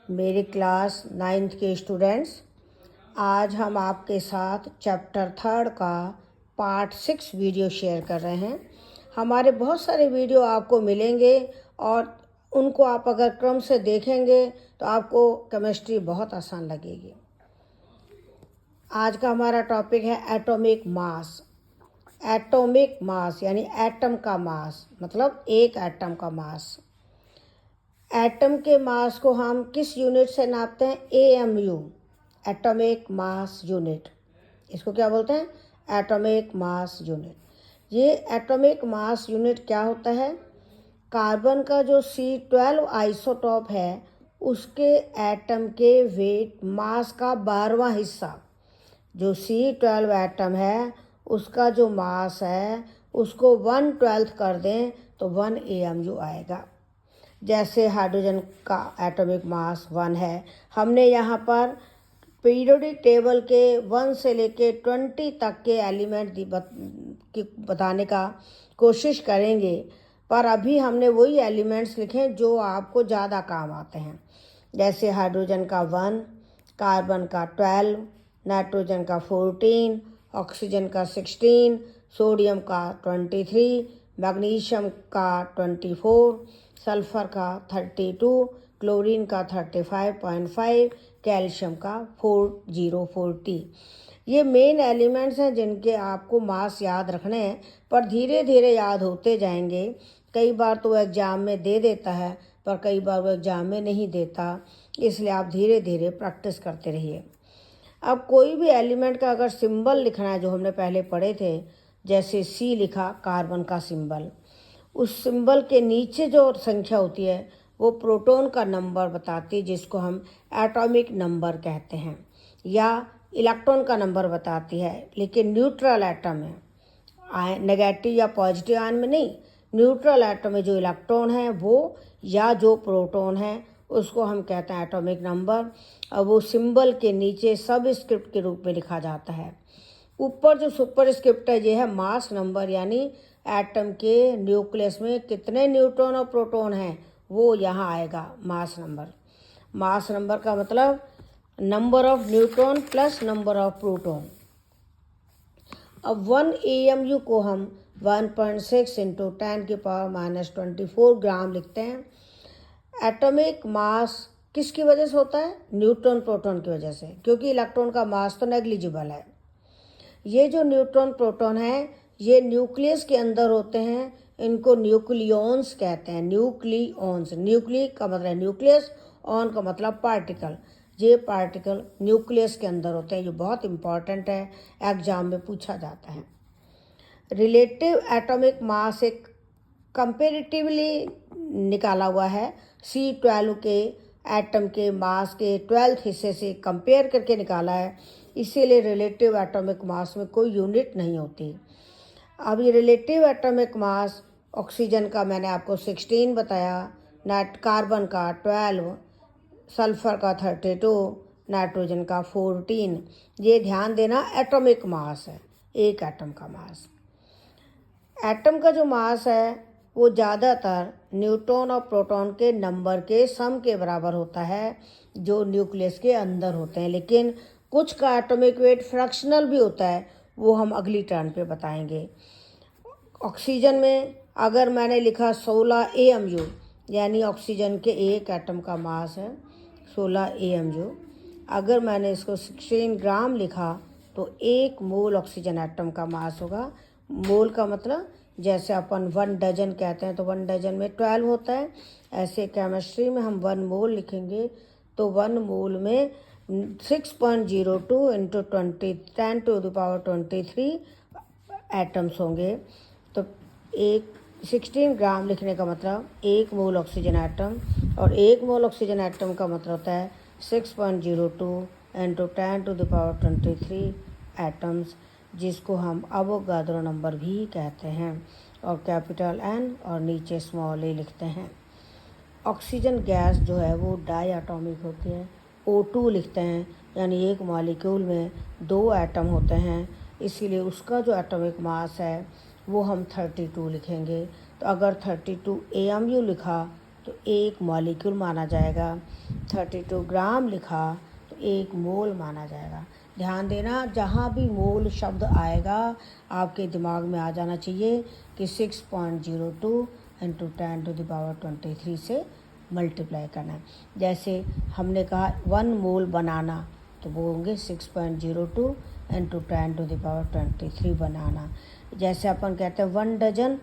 मेरी class 9th के students, आज हम आपके साथ चैप्टर 3 का पार्ट 6 वीडियो शेयर कर रहे हैं। हमारे बहुत सारे वीडियो आपको मिलेंगे और उनको आप अगर क्रम से देखेंगे तो आपको केमिस्ट्री बहुत आसान लगेगी। आज का हमारा टॉपिक है एटॉमिक मास। एटॉमिक मास यानी एटम का मास, मतलब एक एटम का मास। एटम के मास को हम किस यूनिट से नापते हैं? AMU, atomic mass unit. इसको क्या बोलते हैं? Atomic mass unit. ये एटॉमिक मास यूनिट क्या होता है? कार्बन का जो C12 आइसोटॉप है उसके एटम के वेट मास का 12वां हिस्सा, जो C12 एटम है उसका जो मास है उसको 1/12 कर दें तो 1 AMU आएगा। जैसे हाइड्रोजन का एटॉमिक मास 1 है। हमने यहाँ पर पीरियोडिक टेबल के 1 से लेके 20 तक के एलिमेंट बताने का कोशिश करेंगे, पर अभी हमने वही एलिमेंट्स लिखे जो आपको ज़्यादा काम आते हैं। जैसे हाइड्रोजन का 1, कार्बन का 12, नाइट्रोजन का 14, ऑक्सीजन का 16, सोडियम का 23, मैग्नीशियम का 24, सल्फर का 32, क्लोरीन का 35.5, कैल्शियम का 4040। ये मेन एलिमेंट्स हैं जिनके आपको मास याद रखने हैं, पर धीरे धीरे याद होते जाएंगे। कई बार तो एग्ज़ाम में दे देता है, पर कई बार वो एग्ज़ाम में नहीं देता, इसलिए आप धीरे धीरे प्रैक्टिस करते रहिए। अब कोई भी एलिमेंट का अगर सिंबल लिखना है, जो हमने पहले पढ़े थे, जैसे C लिखा कार्बन का सिंबल, उस सिंबल के नीचे जो संख्या होती है वो प्रोटॉन का नंबर बताती है, जिसको हम एटॉमिक नंबर कहते हैं, या इलेक्ट्रॉन का नंबर बताती है। लेकिन न्यूट्रल एटम है, नेगेटिव या पॉजिटिव आयन में नहीं, न्यूट्रल एटम में जो इलेक्ट्रॉन है वो या जो प्रोटॉन है उसको हम कहते हैं एटॉमिक नंबर। और वो सिंबल के नीचे सब स्क्रिप्ट के रूप में लिखा जाता है। ऊपर जो सुपर स्क्रिप्ट है ये है मास नंबर, यानी एटम के न्यूक्लियस में कितने न्यूट्रॉन और प्रोटॉन हैं वो यहाँ आएगा मास नंबर। मास नंबर का मतलब number of neutron plus number of proton. अब 1 AMU को हम 1.6 × 10⁻⁻24 ग्राम लिखते हैं। एटॉमिक मास किसकी वजह से होता है? न्यूट्रॉन प्रोटॉन की वजह से, क्योंकि इलेक्ट्रॉन का मास तो नेग्लिजिबल है। ये जो न्यूट्रॉन प्रोटॉन है ये न्यूक्लियस के अंदर होते हैं, इनको न्यूक्लियॉन्स कहते हैं। न्यूक्लियॉन्स, न्यूक्ली का मतलब न्यूक्लियस, ऑन का मतलब पार्टिकल। ये पार्टिकल न्यूक्लियस के अंदर होते हैं, जो बहुत इंपॉर्टेंट है, एग्जाम में पूछा जाता है। रिलेटिव एटॉमिक मास एक कंपेरेटिवली निकाला हुआ है, C12 के एटम के मास के 12th हिस्से से कंपेयर करके निकाला है, इसीलिए रिलेटिव एटॉमिक मास में कोई यूनिट नहीं होती। अब ये रिलेटिव एटॉमिक मास ऑक्सीजन का मैंने आपको 16 बताया, कार्बन का 12, सल्फर का 32, नाइट्रोजन का 14। ये ध्यान देना एटॉमिक मास है, एक एटम का मास। एटम का जो मास है वो ज़्यादातर न्यूट्रॉन और प्रोटॉन के नंबर के सम के बराबर होता है, जो न्यूक्लियस के अंदर होते हैं। लेकिन कुछ का एटॉमिक वेट फ्रैक्शनल भी होता है, वो हम अगली टर्न पे बताएंगे। ऑक्सीजन में अगर मैंने लिखा 16 AMU, यानी ऑक्सीजन के एक एटम का मास है 16 AMU। अगर मैंने इसको 16 ग्राम लिखा तो 1 मोल ऑक्सीजन एटम का मास होगा। मोल का मतलब जैसे अपन 1 डजन कहते हैं तो 1 डजन में 12 होता है, ऐसे केमिस्ट्री में हम 1 मोल लिखेंगे तो 1 मोल में 6.02 × 10⁻23 एटम्स होंगे। तो 16 ग्राम लिखने का मतलब 1 मोल ऑक्सीजन एटम, और 1 मोल ऑक्सीजन एटम का मतलब होता है 6.02 × 10⁻23 एटम्स, जिसको हम अवोगाद्रो नंबर भी कहते हैं, और कैपिटल N और नीचे स्मॉल a लिखते हैं। ऑक्सीजन गैस जो है वो डाई एटॉमिक होती है, O2 लिखते हैं, यानी एक मॉलिक्यूल में 2 एटम होते हैं, इसीलिए उसका जो एटॉमिक मास है वो हम 32 लिखेंगे। तो अगर 32 AMU लिखा तो 1 मॉलिक्यूल माना जाएगा। 32 ग्राम लिखा तो 1 मोल माना जाएगा। ध्यान देना, जहाँ भी मोल शब्द आएगा आपके दिमाग में आ जाना चाहिए कि 6.02 इंटू 10⁻23 से मल्टीप्लाई करना है। जैसे हमने कहा 1 मोल बनाना, तो वो होंगे 6.02 इंटू 10⁻23 बनाना। जैसे अपन कहते हैं 1 डजन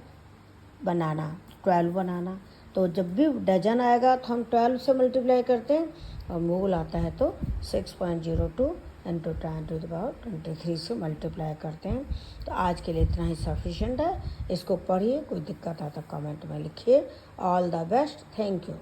बनाना, 12 बनाना, तो जब भी डजन आएगा तो हम 12 से मल्टीप्लाई करते हैं, और मोल आता है तो 6.02 इंटू 10⁻23 से मल्टीप्लाई करते हैं। तो आज के लिए इतना ही सफिशिएंट है। इसको पढ़िए, कोई दिक्कत आता कमेंट में लिखिए। All the best, thank you.